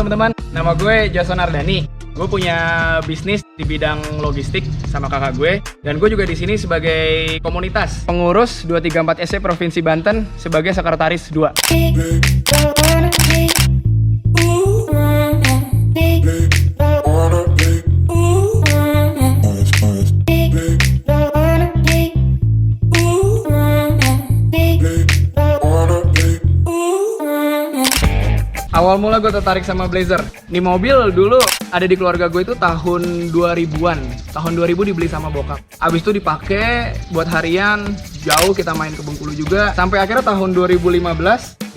teman-teman, nama gue Jason Ardani. Gue punya bisnis di bidang logistik sama kakak gue, dan gue juga di sini sebagai komunitas pengurus 234 SC Provinsi Banten sebagai sekretaris 2. Awal mula gue tertarik sama Blazer. Ini mobil dulu ada di keluarga gue itu tahun 2000-an. Tahun 2000 dibeli sama bokap. Abis itu dipakai buat harian, jauh kita main ke Bengkulu juga. Sampai akhirnya tahun 2015,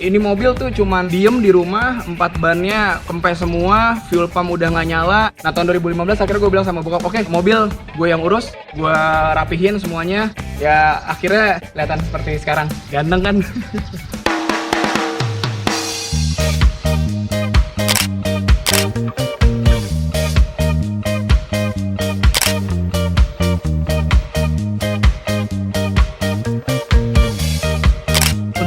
ini mobil tuh cuman diem di rumah, 4 bannya kempes semua, fuel pump udah nggak nyala. Nah tahun 2015 akhirnya gue bilang sama bokap, oke, mobil gue yang urus, gue rapihin semuanya. Ya akhirnya kelihatan seperti sekarang, ganteng kan?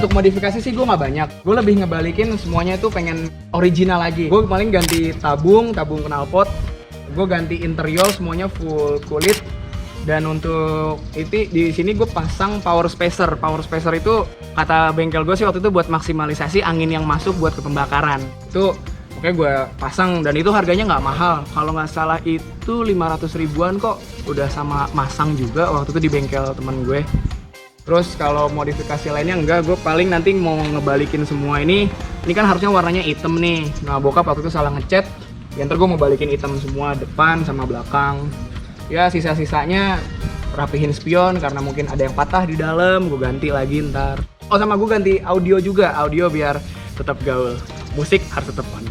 Untuk modifikasi sih gue nggak banyak. Gue lebih ngebalikin semuanya itu pengen original lagi. Gue paling ganti tabung knalpot. Gue ganti interior semuanya full kulit. Dan untuk itu di sini gue pasang power spacer. Power spacer itu kata bengkel gue sih waktu itu buat maksimalisasi angin yang masuk buat ke pembakaran. Itu oke gue pasang dan itu harganya nggak mahal. Kalau nggak salah itu 500 ribuan kok. Udah sama masang juga waktu itu di bengkel temen gue. Terus kalau modifikasi lainnya enggak, gue paling nanti mau ngebalikin semua ini. Ini kan harusnya warnanya hitam nih. Nah bokap waktu itu salah ngecat. Ya ntar gue mau balikin hitam semua depan sama belakang. Ya sisa-sisanya rapihin spion karena mungkin ada yang patah di dalam. Gue ganti lagi ntar. Oh sama gue ganti audio juga. Audio biar tetap gaul. Musik harus tetap on.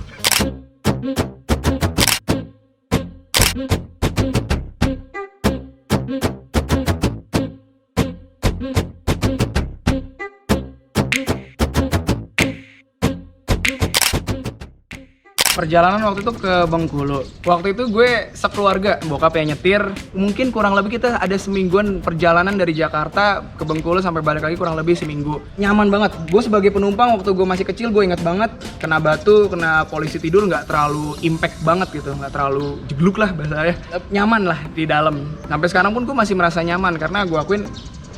Perjalanan waktu itu ke Bengkulu. Waktu itu gue sekeluarga, bokap yang nyetir. Mungkin kurang lebih kita ada semingguan perjalanan dari Jakarta ke Bengkulu sampai balik lagi kurang lebih seminggu. Nyaman banget. Gue sebagai penumpang waktu gue masih kecil gue inget banget kena batu, kena polisi tidur nggak terlalu impact banget gitu, nggak terlalu jegluk lah bahasanya. Nyaman lah di dalam. Sampai sekarang pun gue masih merasa nyaman karena gue akuin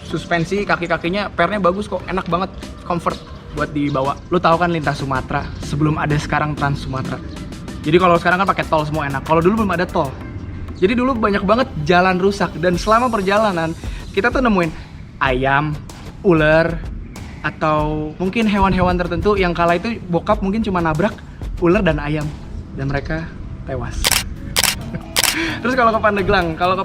suspensi kaki-kakinya pernya bagus kok, enak banget, comfort buat dibawa. Lu tahu kan lintas Sumatera sebelum ada sekarang Trans Sumatera. Jadi kalau sekarang kan pakai tol semua enak. Kalau dulu belum ada tol. Jadi dulu banyak banget jalan rusak dan selama perjalanan kita tuh nemuin ayam, ular atau mungkin hewan-hewan tertentu yang kala itu bokap mungkin cuma nabrak ular dan ayam dan mereka tewas. Terus kalau ke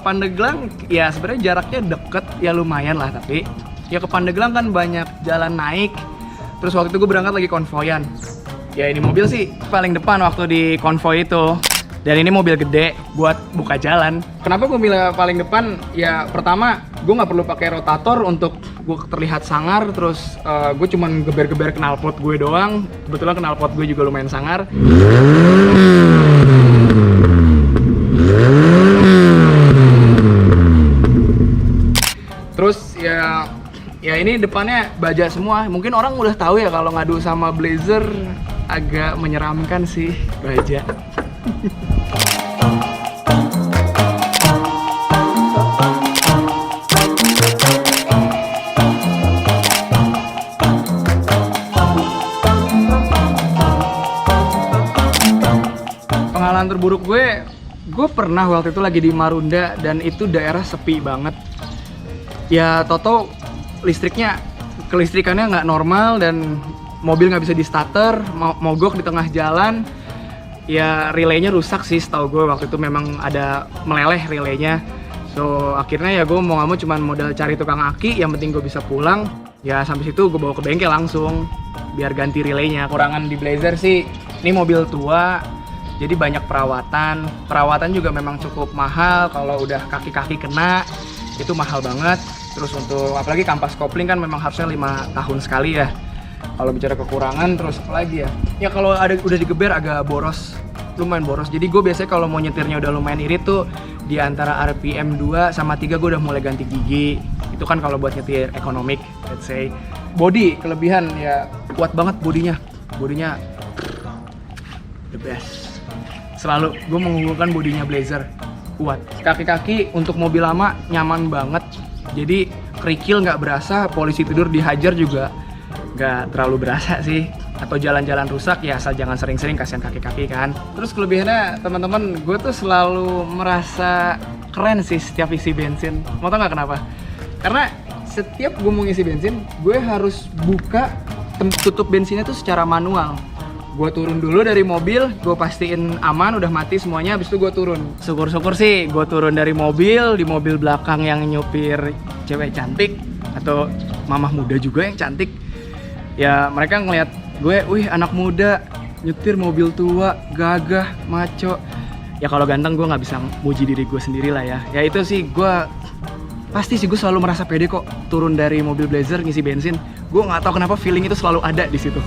Pandeglang ya sebenarnya jaraknya deket ya lumayan lah, tapi ya ke Pandeglang kan banyak jalan naik. Terus waktu itu gue berangkat lagi konvoyan. Ya ini mobil sih paling depan waktu di konvoy itu. Dan ini mobil gede buat buka jalan. Kenapa gue milih paling depan? Ya pertama gue nggak perlu pakai rotator untuk gue terlihat sangar. Terus gue cuman geber-geber knalpot gue doang. Kebetulan knalpot gue juga lumayan sangar. Terus ya ini depannya baja semua. Mungkin orang udah tahu ya kalau ngadu sama Blazer agak menyeramkan sih baja. Pengalaman terburuk gue pernah waktu itu lagi di Marunda dan itu daerah sepi banget. Ya toto kelistrikannya nggak normal dan mobil nggak bisa di starter, mogok di tengah jalan. Ya relaynya rusak sih setahu gue waktu itu, memang ada meleleh relaynya. So akhirnya ya gue mau nggak mau cuman modal cari tukang aki, yang penting gue bisa pulang. Ya sampai situ gue bawa ke bengkel langsung biar ganti relaynya. Kurangan di Blazer sih, ini mobil tua jadi banyak perawatan juga memang cukup mahal. Kalau udah kaki-kaki kena itu mahal banget. Terus untuk apalagi kampas kopling kan memang harusnya 5 tahun sekali ya. Kalau bicara kekurangan terus apa lagi ya? Ya kalau udah digeber agak boros, lumayan boros. Jadi gue biasanya kalau mau nyetirnya udah lumayan irit tuh di antara RPM 2 sama 3 gue udah mulai ganti gigi. Itu kan kalau buat nyetir ekonomik, let's say. Body kelebihan ya kuat banget bodinya. the best. Selalu gue mengunggulkan bodinya Blazer, kuat. Kaki-kaki untuk mobil lama nyaman banget. Jadi kerikil nggak berasa, polisi tidur dihajar juga nggak terlalu berasa sih. Atau jalan-jalan rusak ya asal jangan sering-sering, kasihan kaki-kaki kan. Terus kelebihannya teman-teman, gue tuh selalu merasa keren sih setiap isi bensin. Mau tau nggak kenapa? Karena setiap gue mau ngisi bensin, gue harus buka tutup bensinnya tuh secara manual. Gue turun dulu dari mobil, gue pastiin aman, udah mati semuanya, habis itu gue turun. Syukur-syukur sih gue turun dari mobil, di mobil belakang yang nyupir cewek cantik atau mamah muda juga yang cantik. Ya mereka ngeliat gue, wih anak muda, nyetir mobil tua, gagah, maco. Ya kalau ganteng gue nggak bisa muji diri gue sendiri lah ya. Ya itu sih gue, pasti sih gue selalu merasa pede kok turun dari mobil Blazer ngisi bensin. Gue nggak tahu kenapa feeling itu selalu ada di situ.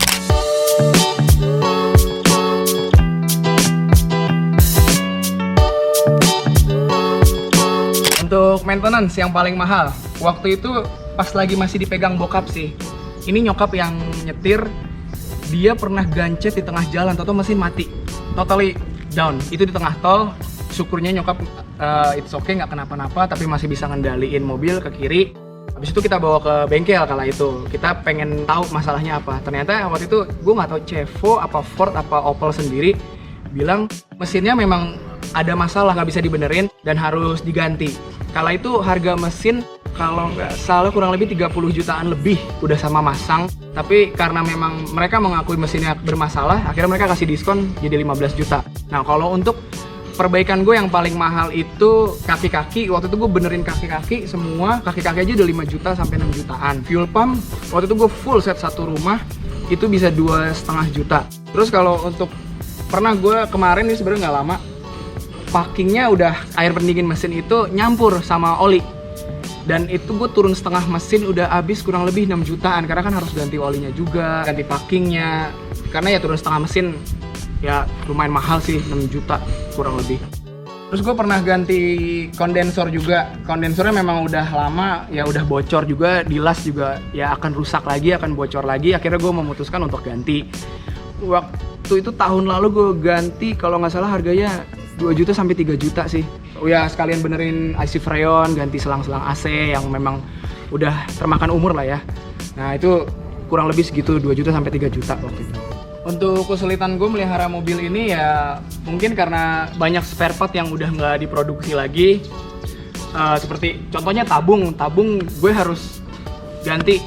Untuk maintenance yang paling mahal, waktu itu pas lagi masih dipegang bokap sih. Ini nyokap yang nyetir, dia pernah gancet di tengah jalan, atau mesin mati, totally down. Itu di tengah tol, syukurnya nyokap it's okay, nggak kenapa-napa, tapi masih bisa ngendaliin mobil ke kiri. Habis itu kita bawa ke bengkel kala itu, kita pengen tahu masalahnya apa. Ternyata waktu itu gue nggak tahu Chevo, apa Ford, apa Opel sendiri bilang mesinnya memang ada masalah, nggak bisa dibenerin dan harus diganti. Kala itu harga mesin kalau nggak salah kurang lebih 30 jutaan lebih udah sama masang. Tapi karena memang mereka mengakui mesinnya bermasalah, akhirnya mereka kasih diskon jadi 15 juta. Nah kalau untuk perbaikan gue yang paling mahal itu kaki-kaki. Waktu itu gue benerin kaki-kaki semua, kaki-kaki aja udah 5 juta sampai 6 jutaan. Fuel pump, waktu itu gue full set satu rumah, itu bisa 2,5 juta. Terus kalau untuk, pernah gue kemarin nih sebenarnya nggak lama, packingnya udah air pendingin mesin itu nyampur sama oli. Dan itu gue turun setengah mesin udah habis kurang lebih 6 jutaan. Karena kan harus ganti olinya juga, ganti packingnya. Karena ya turun setengah mesin ya lumayan mahal sih, 6 juta kurang lebih. Terus gue pernah ganti kondensor juga. Kondensornya memang udah lama, ya udah bocor juga, dilas juga ya akan rusak lagi, akan bocor lagi. Akhirnya gue memutuskan untuk ganti. Waktu itu tahun lalu gue ganti, kalau nggak salah harganya 2 juta sampai 3 juta sih. Ya sekalian benerin IC Freon, ganti selang-selang AC yang memang udah termakan umur lah ya. Nah itu kurang lebih segitu, 2 juta sampai 3 juta waktu itu. Untuk kesulitan gue melihara mobil ini ya mungkin karena banyak spare part yang udah nggak diproduksi lagi. Seperti contohnya tabung gue harus ganti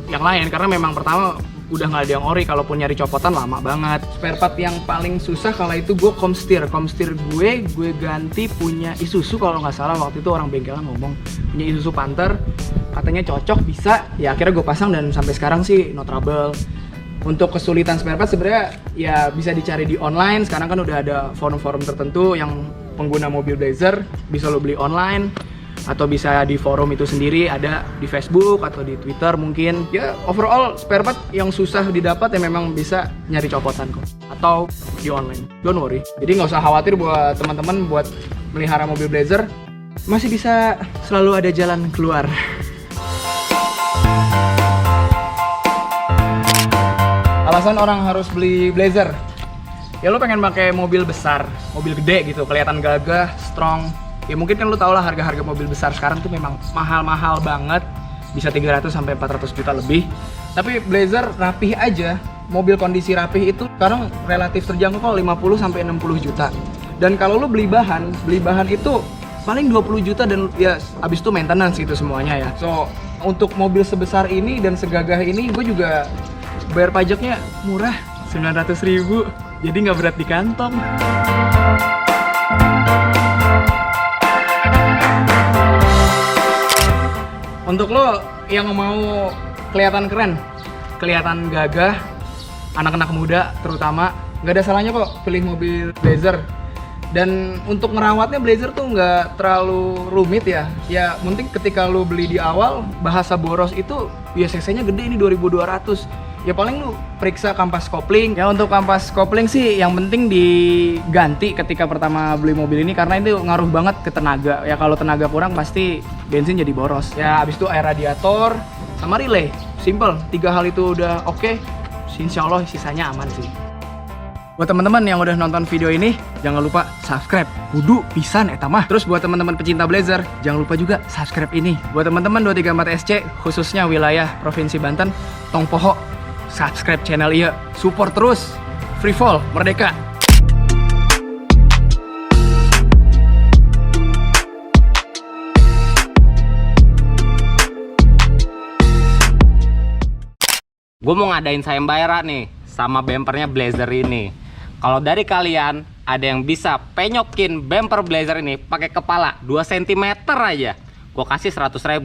yang lain karena memang pertama udah nggak ada yang ori, kalaupun nyari copotan lama banget. Spare part yang paling susah kala itu gue komstir gue ganti punya Isuzu kalau nggak salah. Waktu itu orang bengkelnya ngomong punya Isuzu Panther, katanya cocok, bisa. Ya akhirnya gue pasang dan sampai sekarang sih no trouble. Untuk kesulitan spare part sebenarnya ya bisa dicari di online. Sekarang kan udah ada forum-forum tertentu yang pengguna mobil Blazer bisa lo beli online, atau bisa di forum itu sendiri, ada di Facebook atau di Twitter mungkin. Ya overall spare part yang susah didapat ya memang bisa nyari copotan kok, atau di online, don't worry. Jadi nggak usah khawatir buat teman-teman buat melihara mobil Blazer, masih bisa selalu ada jalan keluar. Alasan orang harus beli Blazer, ya lo pengen pakai mobil besar, mobil gede gitu, kelihatan gagah, strong. Ya mungkin kan lu tau lah harga-harga mobil besar sekarang tuh memang mahal-mahal banget, bisa 300 sampai 400 juta lebih. Tapi Blazer rapih aja, mobil kondisi rapih itu sekarang relatif terjangkau kok, 50 sampai 60 juta. Dan kalau lu beli bahan itu paling 20 juta dan ya abis itu maintenance gitu semuanya ya. So untuk mobil sebesar ini dan segagah ini gue juga bayar pajaknya murah, 900.000, jadi nggak berat di kantong. Untuk lo yang mau kelihatan keren, kelihatan gagah, anak-anak muda terutama, nggak ada salahnya kok pilih mobil Blazer. Dan untuk ngerawatnya Blazer tuh nggak terlalu rumit ya. Ya penting ketika lo beli di awal, bahasa boros itu ya cc-nya gede, ini 2200. Ya paling lu periksa kampas kopling. Ya untuk kampas kopling sih yang penting diganti ketika pertama beli mobil ini, karena itu ngaruh banget ke tenaga. Ya kalau tenaga kurang pasti bensin jadi boros. Ya abis itu air radiator sama relay. Simple, 3 hal itu udah oke. Insya Allah sisanya aman sih. Buat teman-teman yang udah nonton video ini, jangan lupa subscribe. Kudu pisan eta mah. Terus buat teman-teman pecinta Blazer, jangan lupa juga subscribe ini. Buat teman-teman 234 SC, khususnya wilayah Provinsi Banten, tong poho subscribe channel ieu. Support terus. Free Fall Merdeka. Gue mau ngadain sayembara nih sama bempernya Blazer ini. Kalau dari kalian ada yang bisa penyokin bemper Blazer ini pakai kepala 2 cm aja, gue kasih 100.000.